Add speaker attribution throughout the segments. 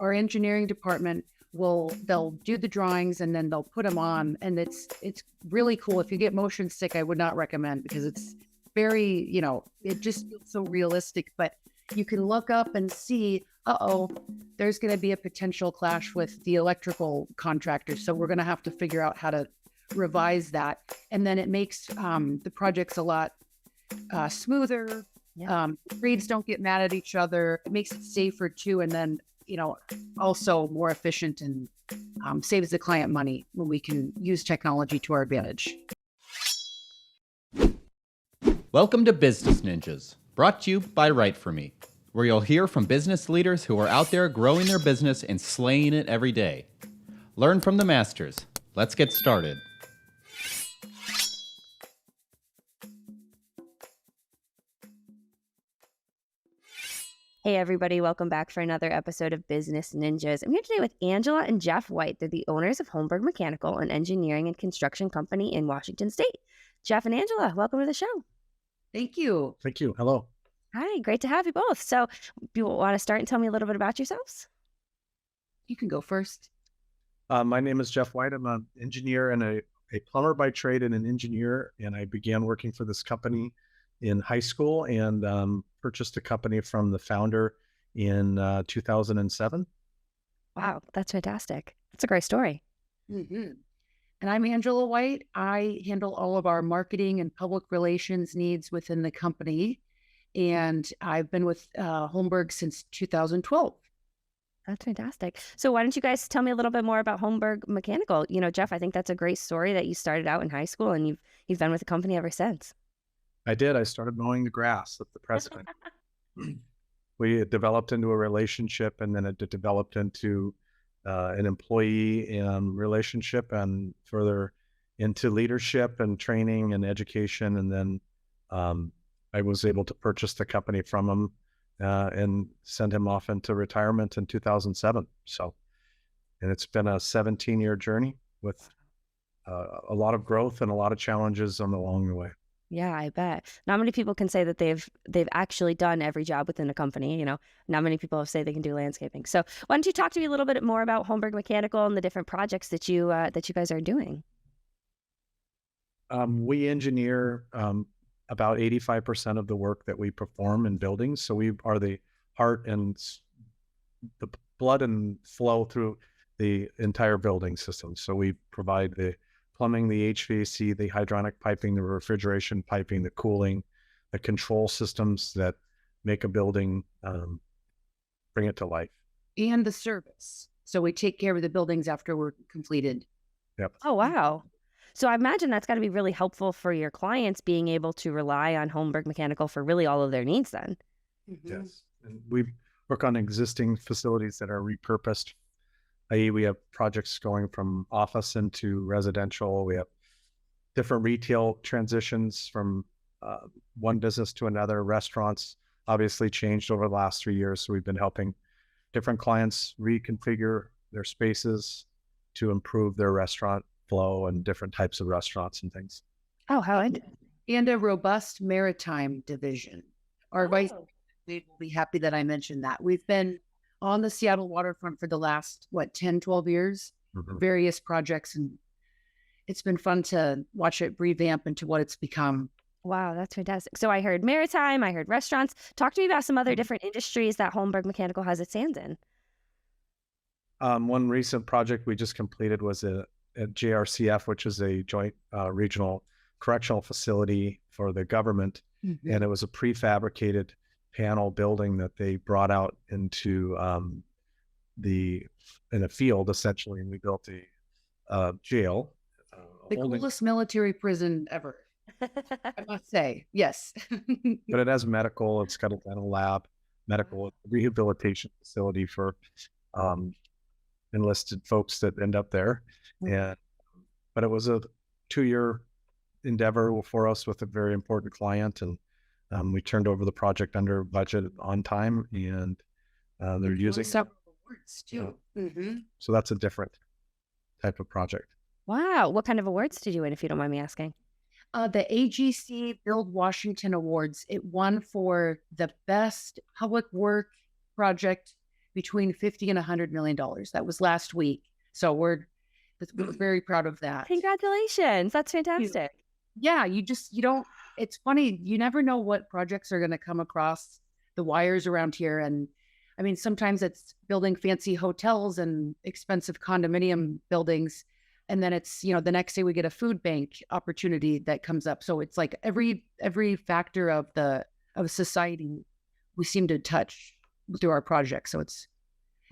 Speaker 1: our engineering department they'll do the drawings and then they'll put them on, and it's really cool. If you get motion sick, I would not recommend, because it's very, it just feels so realistic. But you can look up and see, there's going to be a potential clash with the electrical contractor, so we're going to have to figure out how to revise that, and then it makes the projects a lot smoother.
Speaker 2: Yeah.
Speaker 1: Trades don't get mad at each other. It makes it safer too, and then also more efficient, and saves the client money when we can use technology to our advantage.
Speaker 3: Welcome to Business Ninjas, brought to you by WriteForMe, where you'll hear from business leaders who are out there growing their business and slaying it every day. Learn from the masters. Let's get started.
Speaker 2: Hey everybody, welcome back for another episode of Business Ninjas. I'm here today with Angela and Jeff White. They're the owners of Holmberg Mechanical, an engineering and construction company in Washington State. Jeff and Angela, welcome to the show.
Speaker 1: Thank you.
Speaker 4: Thank you. Hello.
Speaker 2: Hi, great to have you both. So, do you want to start and tell me a little bit about yourselves?
Speaker 1: You can go first.
Speaker 4: My name is Jeff White. I'm an engineer and a plumber by trade and an engineer. And I began working for this company in high school and purchased a company from the founder in 2007.
Speaker 2: Wow, that's fantastic. That's a great story.
Speaker 1: Mm-hmm. And I'm Angela White. I handle all of our marketing and public relations needs within the company. And I've been with Holmberg since 2012.
Speaker 2: That's fantastic. So why don't you guys tell me a little bit more about Holmberg Mechanical? Jeff, I think that's a great story that you started out in high school and you've been with the company ever since.
Speaker 4: I did. I started mowing the grass at the president. We had developed into a relationship, and then it developed into an employee relationship, and further into leadership and training and education. And then I was able to purchase the company from him and send him off into retirement in 2007. And it's been a 17-year journey with a lot of growth and a lot of challenges along the way.
Speaker 2: Yeah, I bet. Not many people can say that they've actually done every job within a company. Not many people say they can do landscaping. So why don't you talk to me a little bit more about Holmberg Mechanical and the different projects that you guys are doing?
Speaker 4: We engineer about 85% of the work that we perform in buildings. So we are the heart and the blood and flow through the entire building system. So we provide the plumbing, the HVAC, the hydronic piping, the refrigeration piping, the cooling, the control systems that make a building, bring it to life.
Speaker 1: And the service. So we take care of the buildings after we're completed.
Speaker 4: Yep.
Speaker 2: Oh, wow. So I imagine that's got to be really helpful for your clients being able to rely on Holmberg Mechanical for really all of their needs then.
Speaker 1: Mm-hmm.
Speaker 4: Yes. And we work on existing facilities that are repurposed, i.e. we have projects going from office into residential. We have different retail transitions from one business to another. Restaurants obviously changed over the last 3 years. So we've been helping different clients reconfigure their spaces to improve their restaurant flow and different types of restaurants and things.
Speaker 2: Oh, how interesting.
Speaker 1: And a robust maritime division. Our vice president will be happy that I mentioned that. We've been on the Seattle waterfront for the last, 10, 12 years, various projects. And it's been fun to watch it revamp into what it's become.
Speaker 2: Wow, that's fantastic. So I heard maritime, I heard restaurants. Talk to me about some other different industries that Holmberg Mechanical has its hands in.
Speaker 4: One recent project we just completed was at JRCF, which is a joint regional correctional facility for the government. Mm-hmm. And it was a prefabricated panel building that they brought out into in a field, essentially, and we built a jail.
Speaker 1: The coolest military prison ever, I must say. Yes.
Speaker 4: But it has medical, it's got a dental lab, medical rehabilitation facility for enlisted folks that end up there. But it was a 2-year endeavor for us with a very important client, and we turned over the project under budget on time, and they're using
Speaker 1: several awards too. Mm-hmm.
Speaker 4: So that's a different type of project.
Speaker 2: Wow. What kind of awards did you win, if you don't mind me asking?
Speaker 1: The AGC Build Washington Awards. It won for the best public work project between 50 and $100 million. That was last week. So we're very proud of that.
Speaker 2: Congratulations. That's fantastic.
Speaker 1: Yeah, you don't, it's funny. You never know what projects are going to come across the wires around here. And I mean, sometimes it's building fancy hotels and expensive condominium buildings. And then it's, the next day we get a food bank opportunity that comes up. So it's like every factor of society we seem to touch through our project. So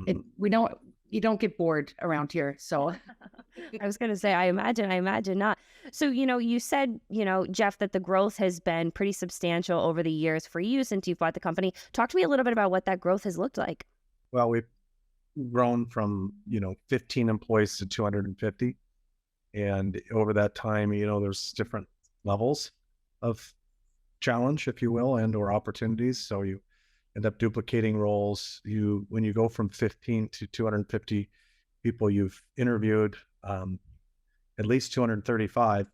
Speaker 1: you don't get bored around here. So
Speaker 2: I was going to say, I imagine not. So, you said, Jeff, that the growth has been pretty substantial over the years for you since you've bought the company. Talk to me a little bit about what that growth has looked like.
Speaker 4: Well, we've grown from, 15 employees to 250. And over that time, there's different levels of challenge, if you will, and or opportunities. So you end up duplicating roles. When you go from 15 to 250 people, you've interviewed at least 235,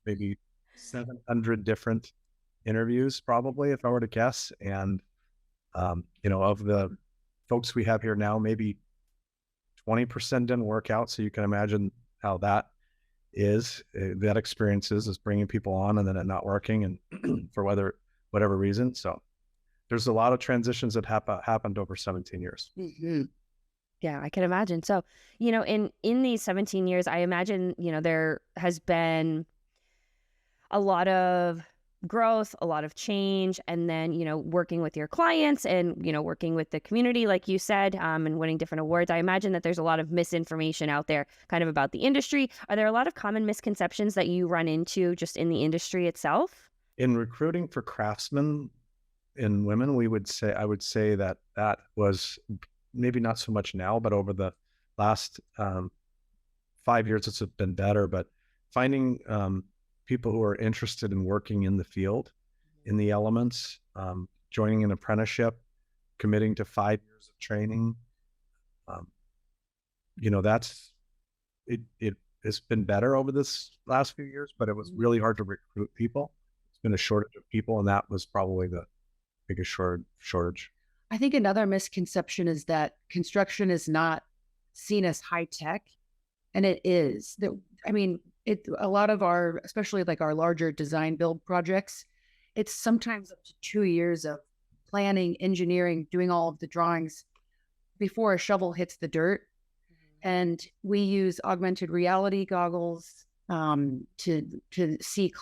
Speaker 4: maybe 700 different interviews, probably, if I were to guess. And, of the folks we have here now, maybe 20% didn't work out. So you can imagine how that experience is bringing people on and then it not working and for whatever reason. So there's a lot of transitions that happened over 17 years.
Speaker 2: Mm-hmm. Yeah, I can imagine. So, in these 17 years, I imagine, there has been a lot of growth, a lot of change, and then, working with your clients and, working with the community, like you said, and winning different awards. I imagine that there's a lot of misinformation out there kind of about the industry. Are there a lot of common misconceptions that you run into just in the industry itself?
Speaker 4: In recruiting for craftsmen and women, I would say that was maybe not so much now, but over the last 5 years, it's been better. But finding people who are interested in working in the field, in the elements, joining an apprenticeship, committing to 5 years of training, it's been better over this last few years, but it was really hard to recruit people. It's been a shortage of people, and that was probably the biggest shortage.
Speaker 1: I think another misconception is that construction is not seen as high tech, and it is. A lot of our, especially like our larger design build projects, it's sometimes up to 2 years of planning, engineering, doing all of the drawings before a shovel hits the dirt. Mm-hmm. And we use augmented reality goggles to see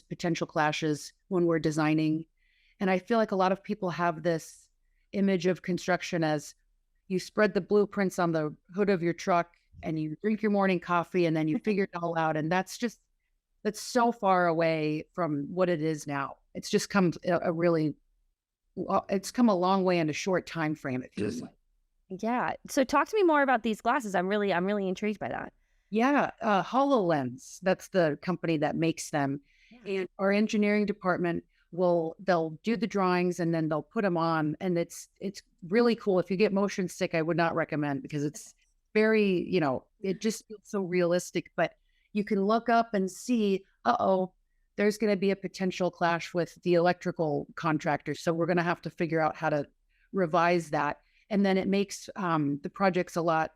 Speaker 1: potential clashes when we're designing. And I feel like a lot of people have this image of construction as you spread the blueprints on the hood of your truck and you drink your morning coffee and then you figure it all out. And that's so far away from what it is now. It's just come it's come a long way in a short time frame, it feels like.
Speaker 2: Yeah. So talk to me more about these glasses. I'm really intrigued by that.
Speaker 1: Yeah. HoloLens, that's the company that makes them. Yeah. And our engineering department they'll do the drawings and then they'll put them on. And it's really cool. If you get motion sick, I would not recommend, because it's very, it just feels so realistic. But you can look up and see, there's going to be a potential clash with the electrical contractor. So we're going to have to figure out how to revise that. And then it makes the projects a lot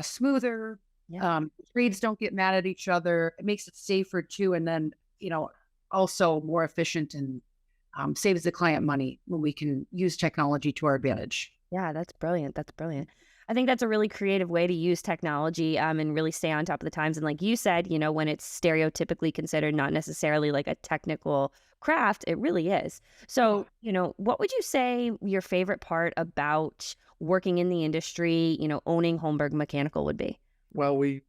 Speaker 1: smoother. Yeah. Trades don't get mad at each other. It makes it safer too. And then, also more efficient and saves the client money when we can use technology to our advantage.
Speaker 2: Yeah, that's brilliant. I think that's a really creative way to use technology and really stay on top of the times. And like you said, when it's stereotypically considered not necessarily like a technical craft, it really is. So, what would you say your favorite part about working in the industry, owning Holmberg Mechanical would be?
Speaker 4: Well, we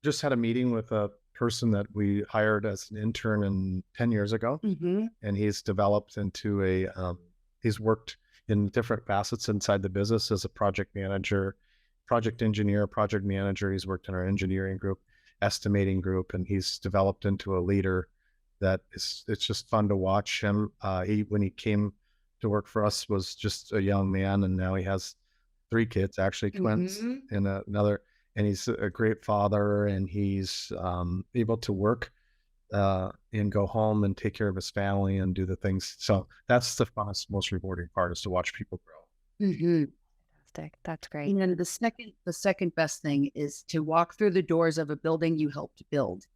Speaker 4: just had a meeting with a person that we hired as an intern 10 years ago. Mm-hmm. And he's developed into he's worked in different facets inside the business as a project manager, project engineer, project manager. He's worked in our engineering group, estimating group, and he's developed into a leader that it's just fun to watch him. When he came to work for us was just a young man, and now he has 3 kids, actually twins, mm-hmm. and another. And he's a great father, and he's able to work and go home and take care of his family and do the things. So that's the funnest, most rewarding part, is to watch people grow.
Speaker 1: Hmm.
Speaker 2: Fantastic. That's great.
Speaker 1: And then the second best thing is to walk through the doors of a building you helped build.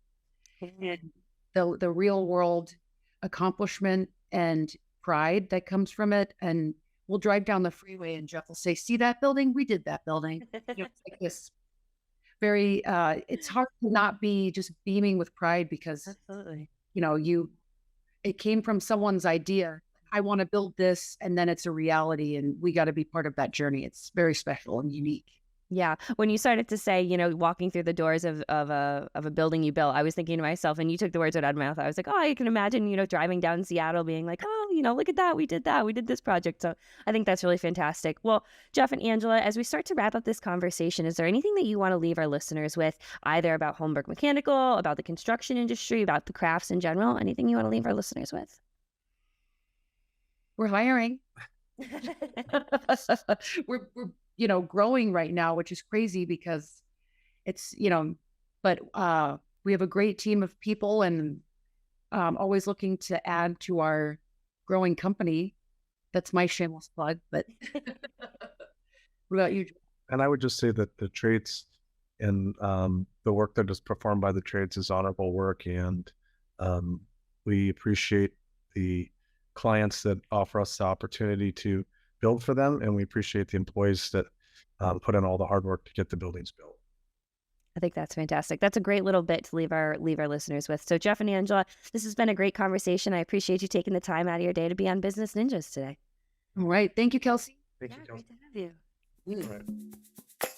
Speaker 1: And the real world accomplishment and pride that comes from it. And we'll drive down the freeway and Jeff will say, "See that building? We did that building." It's like this very, it's hard to not be just beaming with pride because,
Speaker 2: Absolutely.
Speaker 1: it came from someone's idea. I want to build this, and then it's a reality, and we got to be part of that journey. It's very special and unique.
Speaker 2: Yeah. When you started to say, walking through the doors of a building you built, I was thinking to myself, and you took the words right out of my mouth. I was like, oh, I can imagine, driving down Seattle being like, oh, look at that. We did that. We did this project. So I think that's really fantastic. Well, Jeff and Angela, as we start to wrap up this conversation, is there anything that you want to leave our listeners with, either about Holmberg Mechanical, about the construction industry, about the crafts in general? Anything you want to leave our listeners with?
Speaker 1: We're hiring. we're growing right now, which is crazy because it's, but we have a great team of people and always looking to add to our growing company. That's my shameless plug, but what about you?
Speaker 4: And I would just say that the trades and the work that is performed by the trades is honorable work. And we appreciate the clients that offer us the opportunity to build for them. And we appreciate the employees that put in all the hard work to get the buildings built.
Speaker 2: I think that's fantastic. That's a great little bit to leave our listeners with. So Jeff and Angela, this has been a great conversation. I appreciate you taking the time out of your day to be on Business Ninjas today.
Speaker 1: All right. Thank you, Kelsey.
Speaker 4: Thank you, Kelsey.
Speaker 2: Great to have you.
Speaker 4: All right.